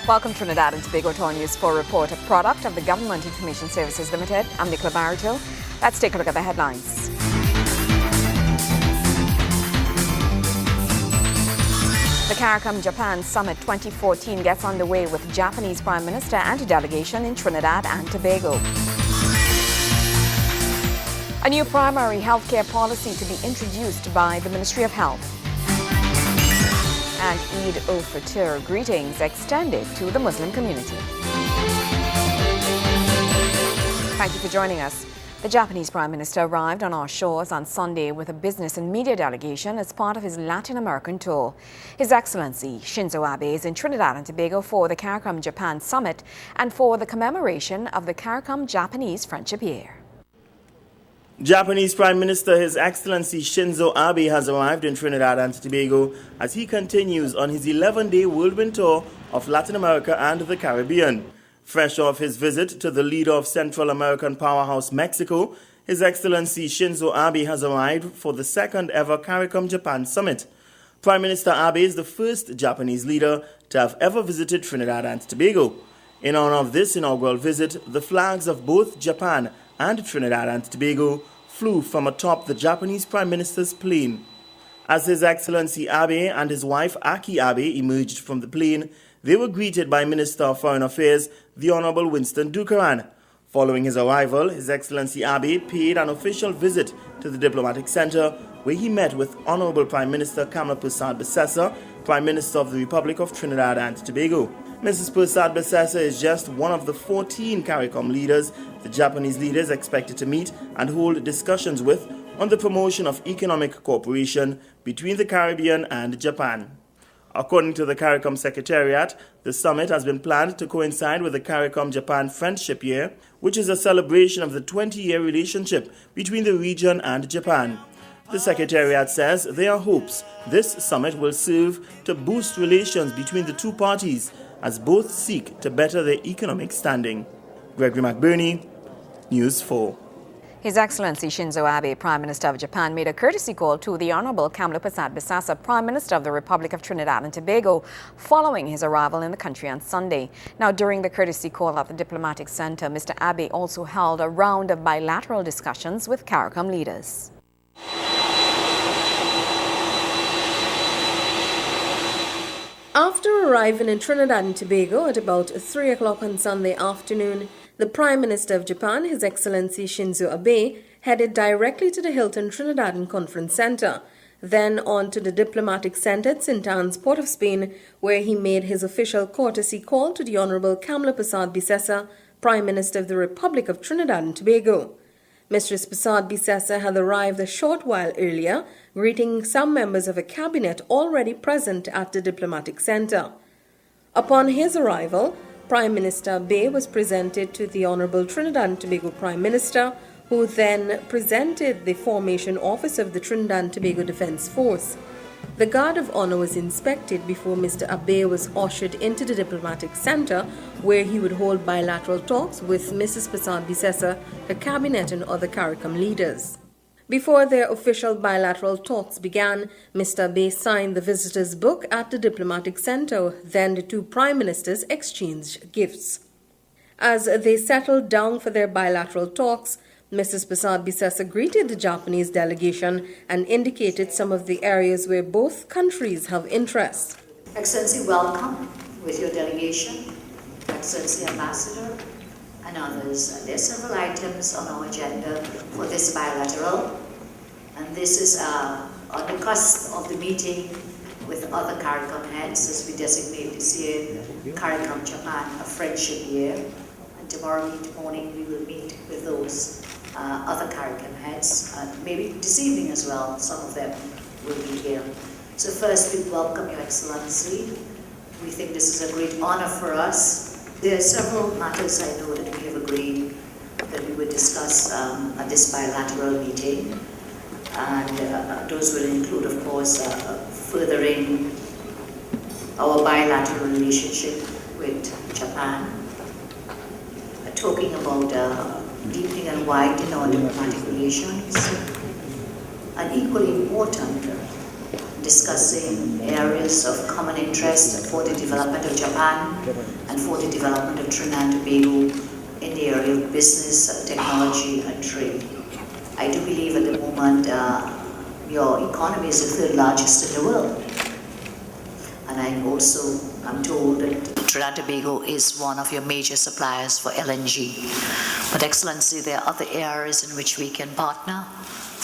Welcome Trinidad and Tobago to our News 4 report, a product of the Government Information Services Limited. I'm Bilateral. Let's take a look at the headlines. The CARICOM Japan Summit 2014 gets underway with Japanese Prime Minister and a delegation in Trinidad and Tobago. A new primary healthcare policy to be introduced by the Ministry of Health. And Eid al-Fitr greetings extended to the Muslim community. Thank you for joining us. The Japanese Prime Minister arrived on our shores on Sunday with a business and media delegation as part of his Latin American tour. His Excellency Shinzo Abe is in Trinidad and Tobago for the CARICOM Japan Summit and for the commemoration of the CARICOM Japanese Friendship Year. Japanese Prime Minister His Excellency Shinzo Abe has arrived in Trinidad and Tobago as he continues on his 11-day whirlwind tour of Latin America and the Caribbean. Fresh off his visit to the leader of Central American powerhouse Mexico, His Excellency Shinzo Abe has arrived for the second ever CARICOM Japan Summit. Prime Minister Abe is the first Japanese leader to have ever visited Trinidad and Tobago. In honor of this inaugural visit, the flags of both Japan and Trinidad and Tobago flew from atop the Japanese Prime Minister's plane. As His Excellency Abe and his wife Aki Abe emerged from the plane, they were greeted by Minister of Foreign Affairs, the Honorable Winston Ducaran. Following his arrival, His Excellency Abe paid an official visit to the Diplomatic Center, where he met with Honorable Prime Minister Kamala Persad-Bissessar, Prime Minister of the Republic of Trinidad and Tobago. Mrs. Persad-Bissessar is just one of the 14 CARICOM leaders the Japanese leader is expected to meet and hold discussions with on the promotion of economic cooperation between the Caribbean and Japan. According to the CARICOM Secretariat, the summit has been planned to coincide with the CARICOM Japan Friendship Year, which is a celebration of the 20-year relationship between the region and Japan. The Secretariat says there are hopes this summit will serve to boost relations between the two parties as both seek to better their economic standing. Gregory McBurney, News 4. His Excellency Shinzo Abe, Prime Minister of Japan, made a courtesy call to the Honorable Kamala Persad-Bissessar, Prime Minister of the Republic of Trinidad and Tobago, following his arrival in the country on Sunday. Now, during the courtesy call at the Diplomatic Center, Mr. Abe also held a round of bilateral discussions with CARICOM leaders. After arriving in Trinidad and Tobago at about 3 o'clock on Sunday afternoon, the Prime Minister of Japan, His Excellency Shinzo Abe, headed directly to the Hilton Trinidad Conference Center, then on to the Diplomatic Center at St. Anne's, Port of Spain, where he made his official courtesy call to the Honorable Kamala Persad-Bissessar, Prime Minister of the Republic of Trinidad and Tobago. Mistress Persad-Bissessar had arrived a short while earlier, greeting some members of a cabinet already present at the Diplomatic Center. Upon his arrival, Prime Minister Abe was presented to the Honorable Trinidad and Tobago Prime Minister, who then presented the Formation Office of the Trinidad and Tobago Defense Force. The Guard of Honor was inspected before Mr. Abe was ushered into the Diplomatic Center, where he would hold bilateral talks with Mrs. Persad-Bissessar, her cabinet and other CARICOM leaders. Before their official bilateral talks began, Mr. Abe signed the visitor's book at the Diplomatic Center. Then the two prime ministers exchanged gifts. As they settled down for their bilateral talks, Mrs. Persad-Bissessar greeted the Japanese delegation and indicated some of the areas where both countries have interest. Excellency, welcome with your delegation, Excellency Ambassador, and others. There are several items on our agenda for this bilateral, and this is on the cusp of the meeting with other CARICOM heads as we designate this year CARICOM Japan a Friendship Year. And tomorrow morning we will meet with those other CARICOM heads, and maybe this evening as well, some of them will be here. So first, we welcome Your Excellency. We think this is a great honor for us. There are several matters I know that we have agreed that we would discuss at this bilateral meeting, and those will include, of course, furthering our bilateral relationship with Japan, talking about deepening and widening our diplomatic relations, and equally important, discussing areas of common interest for the development of Japan and for the development of Trinidad and Tobago in the area of business, technology, and trade. I do believe at the moment your economy is the third largest in the world. And I'm told that Trinidad and Tobago is one of your major suppliers for LNG. But Excellency, there are other areas in which we can partner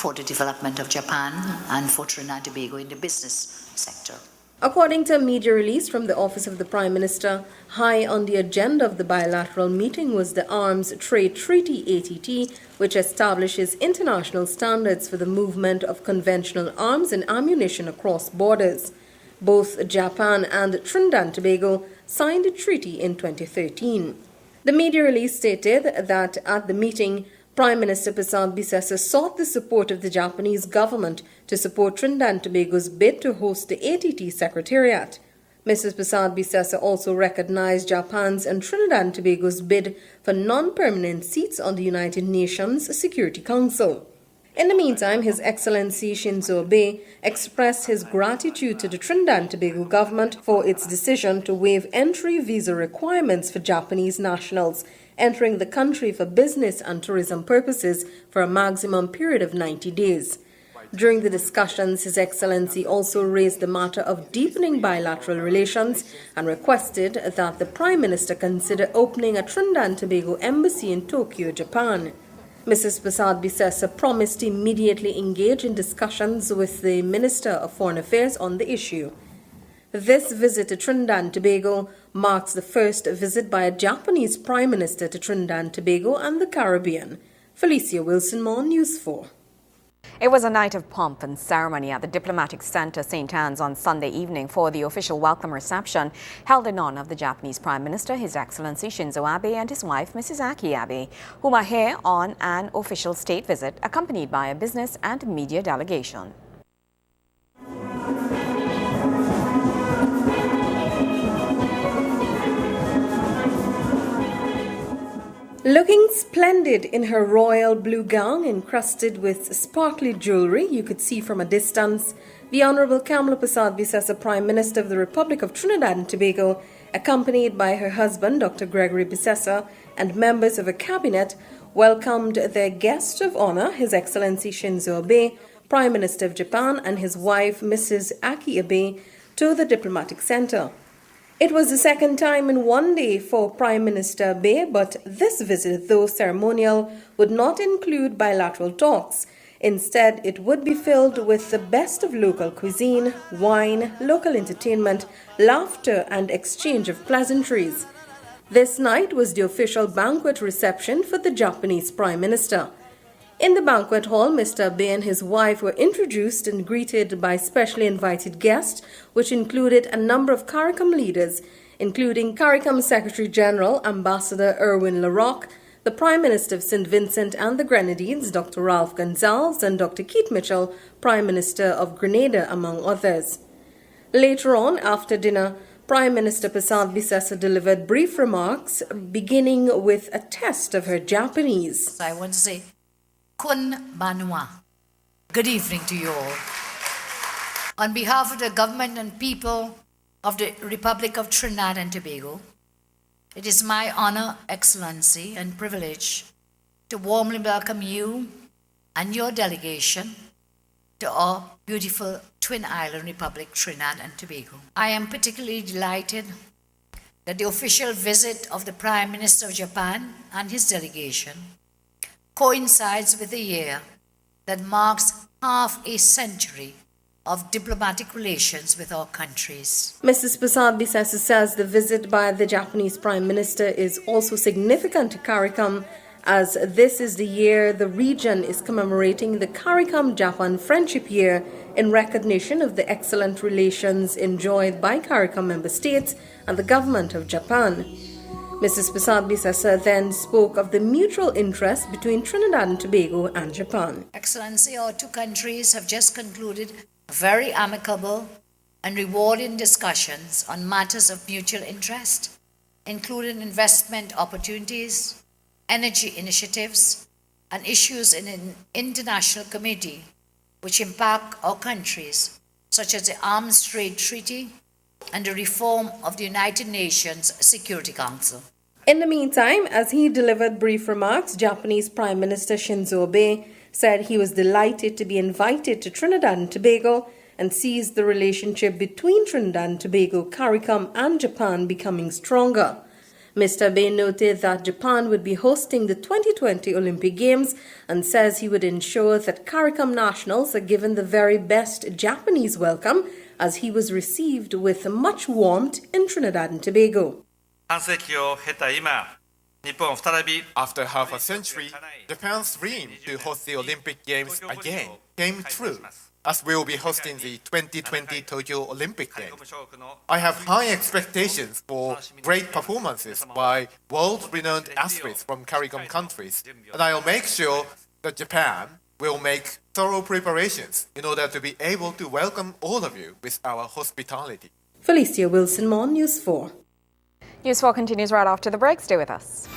for the development of Japan and for Trinidad and Tobago in the business sector. According to a media release from the Office of the Prime Minister, high on the agenda of the bilateral meeting was the Arms Trade Treaty ATT, which establishes international standards for the movement of conventional arms and ammunition across borders. Both Japan and Trinidad and Tobago signed the treaty in 2013. The media release stated that at the meeting, Prime Minister Prasad Bisesa sought the support of the Japanese government to support Trinidad and Tobago's bid to host the ATT Secretariat. Mrs. Prasad Bisesa also recognized Japan's and Trinidad and Tobago's bid for non-permanent seats on the United Nations Security Council. In the meantime, His Excellency Shinzo Abe expressed his gratitude to the Trinidad and Tobago government for its decision to waive entry visa requirements for Japanese nationals entering the country for business and tourism purposes for a maximum period of 90 days. During the discussions, His Excellency also raised the matter of deepening bilateral relations and requested that the Prime Minister consider opening a Trinidad and Tobago embassy in Tokyo, Japan. Mrs. Prasad Bisesa promised to immediately engage in discussions with the Minister of Foreign Affairs on the issue. This visit to Trinidad and Tobago marks the first visit by a Japanese Prime Minister to Trinidad and Tobago and the Caribbean. Felicia Wilson-Moore, News 4. It was a night of pomp and ceremony at the Diplomatic Center, St. Anne's, on Sunday evening for the official welcome reception held in honor of the Japanese Prime Minister, His Excellency Shinzo Abe, and his wife, Mrs. Aki Abe, whom are here on an official state visit accompanied by a business and media delegation. Looking splendid in her royal blue gown encrusted with sparkly jewelry you could see from a distance, the Honorable Kamala Prasad Bisesa, Prime Minister of the Republic of Trinidad and Tobago, accompanied by her husband, Dr. Gregory Bisesa, and members of her cabinet, welcomed their guest of honor, His Excellency Shinzo Abe, Prime Minister of Japan, and his wife, Mrs. Aki Abe, to the Diplomatic Center. It was the second time in one day for Prime Minister Abe, but this visit, though ceremonial, would not include bilateral talks. Instead, it would be filled with the best of local cuisine, wine, local entertainment, laughter, and exchange of pleasantries. This night was the official banquet reception for the Japanese Prime Minister. In the banquet hall, Mr. Abe and his wife were introduced and greeted by specially invited guests, which included a number of CARICOM leaders, including CARICOM Secretary General Ambassador Erwin Larocque, the Prime Minister of St. Vincent and the Grenadines, Dr. Ralph Gonzalez, and Dr. Keith Mitchell, Prime Minister of Grenada, among others. Later on, after dinner, Prime Minister Prasad Bisesa delivered brief remarks, beginning with a test of her Japanese. I want to say, Kun Banua. Good evening to you all. On behalf of the government and people of the Republic of Trinidad and Tobago, it is my honor, excellency, and privilege to warmly welcome you and your delegation to our beautiful Twin Island Republic, Trinidad and Tobago. I am particularly delighted that the official visit of the Prime Minister of Japan and his delegation coincides with a year that marks half a century of diplomatic relations with our countries. Mrs. Prasad Bisesa says the visit by the Japanese Prime Minister is also significant to CARICOM, as this is the year the region is commemorating the CARICOM-Japan Friendship Year in recognition of the excellent relations enjoyed by CARICOM member states and the government of Japan. Mrs. Prasad Bisesa then spoke of the mutual interest between Trinidad and Tobago and Japan. Excellency, our two countries have just concluded very amicable and rewarding discussions on matters of mutual interest, including investment opportunities, energy initiatives, and issues in an international community which impact our countries such as the Arms Trade Treaty and the reform of the United Nations Security Council. In the meantime, as he delivered brief remarks, Japanese Prime Minister Shinzo Abe said he was delighted to be invited to Trinidad and Tobago and sees the relationship between Trinidad and Tobago, CARICOM and Japan becoming stronger. Mr. Abe noted that Japan would be hosting the 2020 Olympic Games and says he would ensure that CARICOM nationals are given the very best Japanese welcome as he was received with much warmth in Trinidad and Tobago. After half a century, Japan's dream to host the Olympic Games again came true, as we will be hosting the 2020 Tokyo Olympic Games. I have high expectations for great performances by world-renowned athletes from CARICOM countries, and I will make sure that Japan will make thorough preparations in order to be able to welcome all of you with our hospitality. Felicia Wilson-Moore, News 4. News 4 continues right after the break. Stay with us.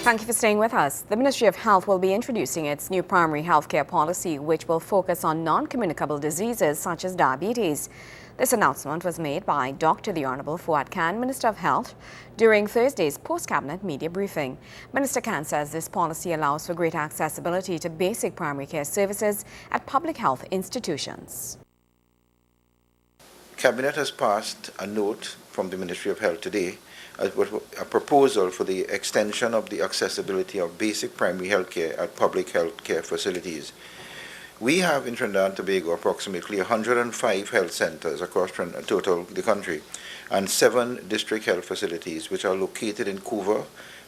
Thank you for staying with us. The Ministry of Health will be introducing its new primary healthcare policy, which will focus on non-communicable diseases such as diabetes. This announcement was made by Dr. the Honorable Fuad Khan, Minister of Health, during Thursday's post-cabinet media briefing. Minister Khan says this policy allows for greater accessibility to basic primary care services at public health institutions. Cabinet has passed a note from the Ministry of Health today, a proposal for the extension of the accessibility of basic primary health care at public health care facilities. We have in Trinidad and Tobago approximately 105 health centers across the country and 7 district health facilities which are located in Couva,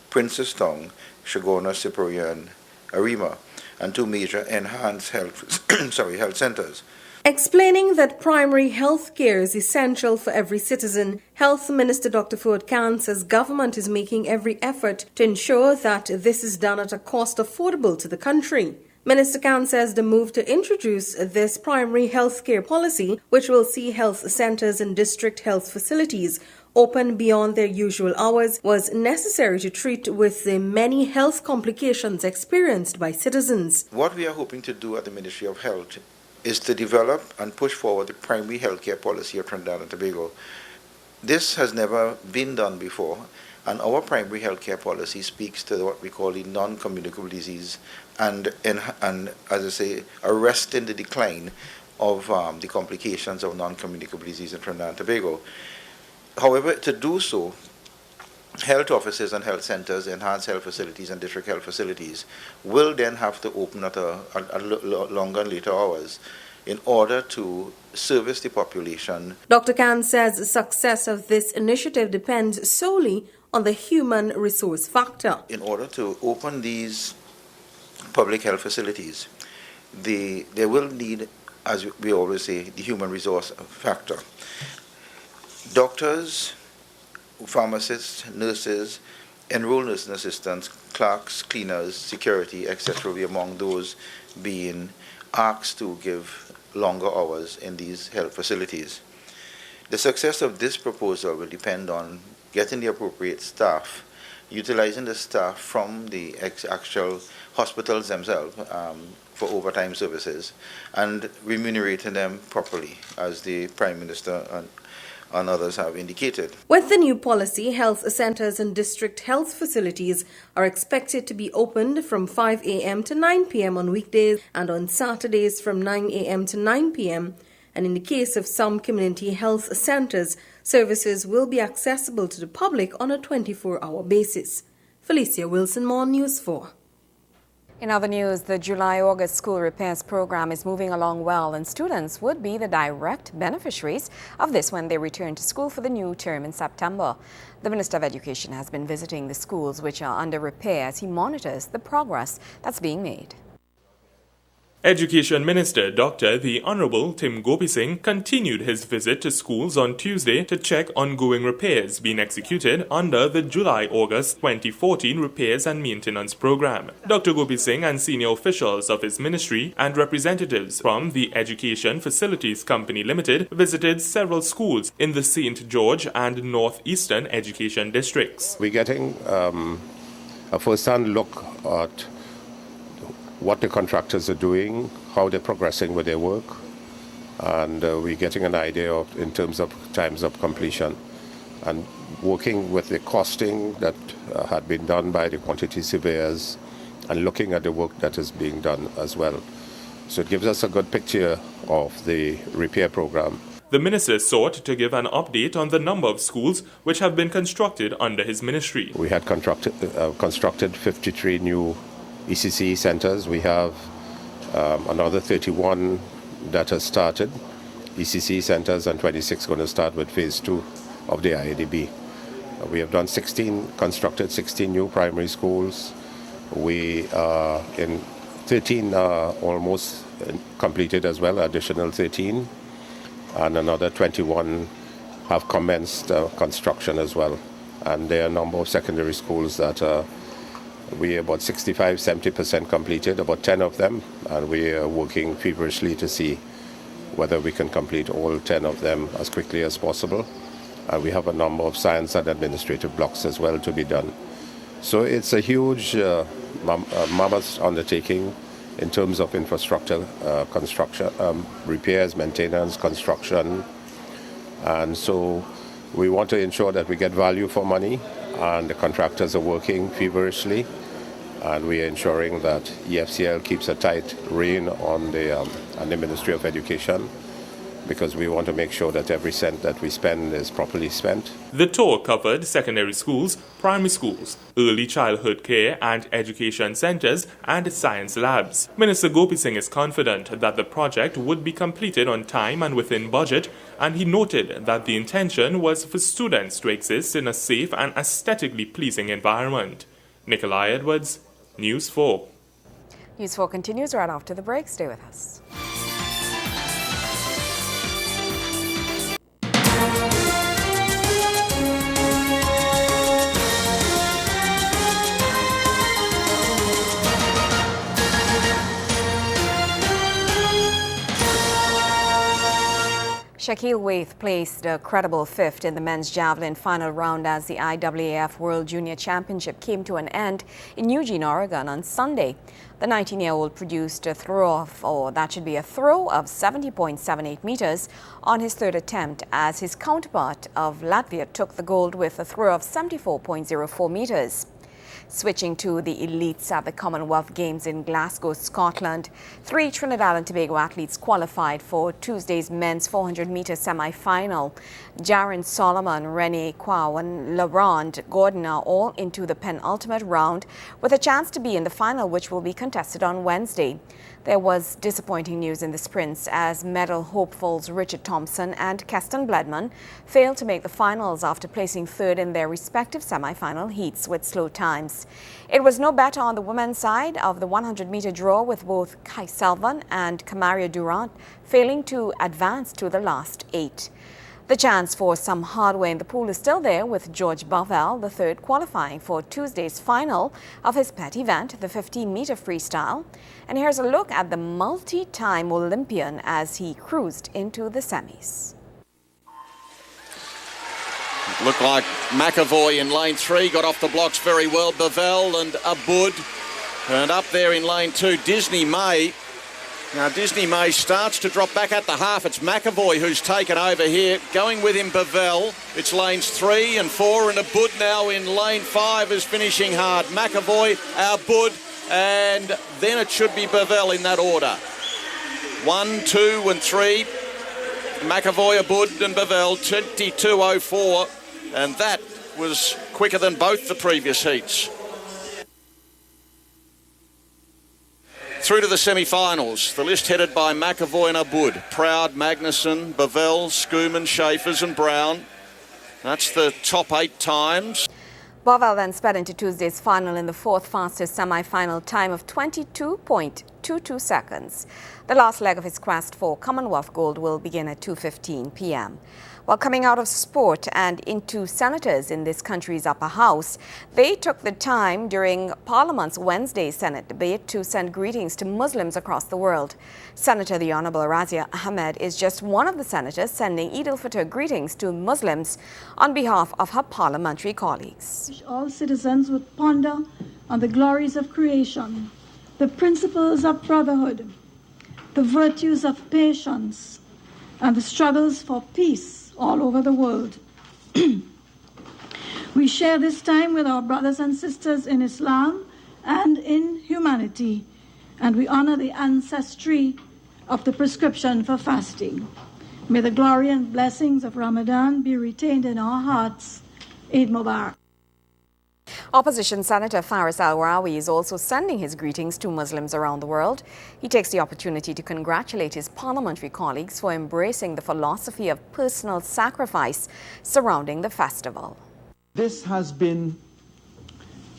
Princestown, Shagona, Cyprian, and Arima, and 2 major enhanced health centers. Explaining that primary health care is essential for every citizen, Health Minister Dr. Fuad Khan says government is making every effort to ensure that this is done at a cost affordable to the country. Minister Khan says the move to introduce this primary health care policy, which will see health centers and district health facilities open beyond their usual hours, was necessary to treat with the many health complications experienced by citizens. What we are hoping to do at the Ministry of Health is to develop and push forward the primary health care policy of Trinidad and Tobago. This has never been done before, and our primary health care policy speaks to what we call the non-communicable disease and as I say, arresting the decline of the complications of non-communicable disease in Trinidad and Tobago. However, to do so, health offices and health centers, enhanced health facilities and district health facilities will then have to open at a longer and later hours in order to service the population. Dr. Khan says the success of this initiative depends solely on the human resource factor. In order to open these public health facilities, they will need, as we always say, the human resource factor. Doctors, pharmacists, nurses, enrolled nursing assistants, clerks, cleaners, security, etc. will be among those being asked to give longer hours in these health facilities. The success of this proposal will depend on getting the appropriate staff, utilizing the staff from the actual hospitals themselves for overtime services, and remunerating them properly, as the Prime Minister and others have indicated. With the new policy, health centers and district health facilities are expected to be opened from 5 a.m. to 9 p.m. on weekdays and on Saturdays from 9 a.m. to 9 p.m. And in the case of some community health centers, services will be accessible to the public on a 24-hour basis. Felicia Wilson-Moore, News 4. In other news, the July-August school repairs program is moving along well, and students would be the direct beneficiaries of this when they return to school for the new term in September. The Minister of Education has been visiting the schools which are under repair as he monitors the progress that's being made. Education Minister Dr. the Honorable Tim Gopi Singh continued his visit to schools on Tuesday to check ongoing repairs being executed under the July-August 2014 Repairs and Maintenance Program. Dr. Gopi Singh and senior officials of his ministry and representatives from the Education Facilities Company Limited visited several schools in the St. George and Northeastern education districts. We're getting a first-hand look at what the contractors are doing, how they're progressing with their work, and we're getting an idea of in terms of times of completion, and working with the costing that had been done by the quantity surveyors and looking at the work that is being done as well. So it gives us a good picture of the repair program. The minister sought to give an update on the number of schools which have been constructed under his ministry. We had constructed 53 new ECC centers. We have another 31 that has started, ECC centers, and 26 going to start with phase 2 of the IADB. We have done constructed 16 new primary schools. We in 13 almost completed as well, additional 13, and another 21 have commenced construction as well. And there are a number of secondary schools that we about 65-70% completed, about 10 of them, and we are working feverishly to see whether we can complete all 10 of them as quickly as possible. And we have a number of science and administrative blocks as well to be done. So it's a huge mammoth undertaking in terms of infrastructure, construction, repairs, maintenance, construction. And so we want to ensure that we get value for money, and the contractors are working feverishly, and we are ensuring that EFCL keeps a tight rein on the Ministry of Education, because we want to make sure that every cent that we spend is properly spent. The tour covered secondary schools, primary schools, early childhood care and education centers, and science labs. Minister Gopi Singh is confident that the project would be completed on time and within budget, and he noted that the intention was for students to exist in a safe and aesthetically pleasing environment. Nikolai Edwards, News 4. News 4 continues right after the break. Stay with us. Shaquille Waith placed a credible fifth in the men's javelin final round as the IAAF World Junior Championship came to an end in Eugene, Oregon on Sunday. The 19-year-old produced a throw of 70.78 meters on his third attempt, as his counterpart of Latvia took the gold with a throw of 74.04 meters. Switching to the elites at the Commonwealth Games in Glasgow, Scotland, 3 Trinidad and Tobago athletes qualified for Tuesday's men's 400-meter semi-final. Jaron Solomon, Rene Kwao and Laurent Gordon are all into the penultimate round, with a chance to be in the final, which will be contested on Wednesday. There was disappointing news in the sprints, as medal hopefuls Richard Thompson and Keston Bledman failed to make the finals after placing third in their respective semi-final heats with slow times. It was no better on the women's side of the 100-meter draw, with both Kai Selvan and Camaria Durant failing to advance to the last 8. The chance for some hardware in the pool is still there, with George Bovell, the third, qualifying for Tuesday's final of his pet event, the 15-meter freestyle. And here's a look at the multi-time Olympian as he cruised into the semis. Looked like McAvoy in lane 3 got off the blocks very well. Bovell and Abud. And up there in lane 2, Disney May. Now Disney May starts to drop back at the half. It's McAvoy who's taken over here. Going with him, Bovell. It's lanes 3 and 4, and Abud now in lane 5 is finishing hard. McAvoy, Abud, and then it should be Bovell in that order. 1, 2 and 3. McAvoy, Abud and Bovell, 22.04, and that was quicker than both the previous heats. Through to the semi-finals, the list headed by McAvoy and Abud, Proud, Magnuson, Bovell, Schoeman, Schaefers and Brown. That's the top 8 times. Bovell then sped into Tuesday's final in the 4th fastest semi-final time of 22.22 seconds. The last leg of his quest for Commonwealth gold will begin at 2:15 p.m. While coming out of sport and into senators in this country's upper house, they took the time during Parliament's Wednesday Senate debate to send greetings to Muslims across the world. Senator the Honorable Razia Ahmed is just one of the senators sending Eid al-Fitr greetings to Muslims on behalf of her parliamentary colleagues. All citizens would ponder on the glories of creation, the principles of brotherhood, the virtues of patience, and the struggles for peace all over the world. We share this time with our brothers and sisters in Islam and in humanity, and we honor the ancestry of the prescription for fasting. May the glory and blessings of Ramadan be retained in our hearts. Eid Mubarak. Opposition Senator Faris Al-Rawi is also sending his greetings to Muslims around the world. He takes the opportunity to congratulate his parliamentary colleagues for embracing the philosophy of personal sacrifice surrounding the festival. This has been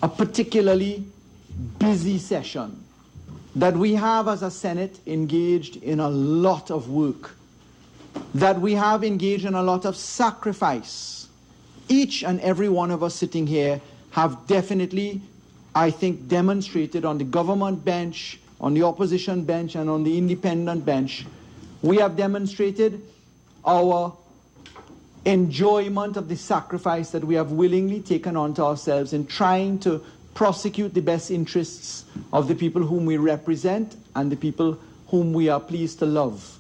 a particularly busy session that we have as a Senate engaged in a lot of work, that we have engaged in a lot of sacrifice. Each and every one of us sitting here have definitely, I think, demonstrated on the government bench, on the opposition bench, and on the independent bench. We have demonstrated our enjoyment of the sacrifice that we have willingly taken onto ourselves in trying to prosecute the best interests of the people whom we represent and the people whom we are pleased to love.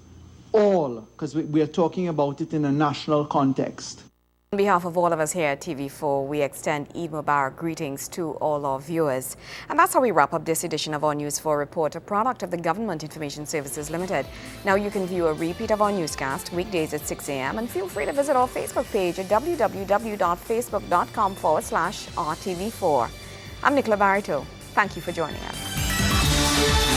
All, because we are talking about it in a national context. On behalf of all of us here at TV4, we extend Eid Mubarak greetings to all our viewers. And that's how we wrap up this edition of our News 4 Report, a product of the Government Information Services Limited. Now you can view a repeat of our newscast weekdays at 6 a.m. and feel free to visit our Facebook page at www.facebook.com/RTV4. I'm Nicola Barito. Thank you for joining us.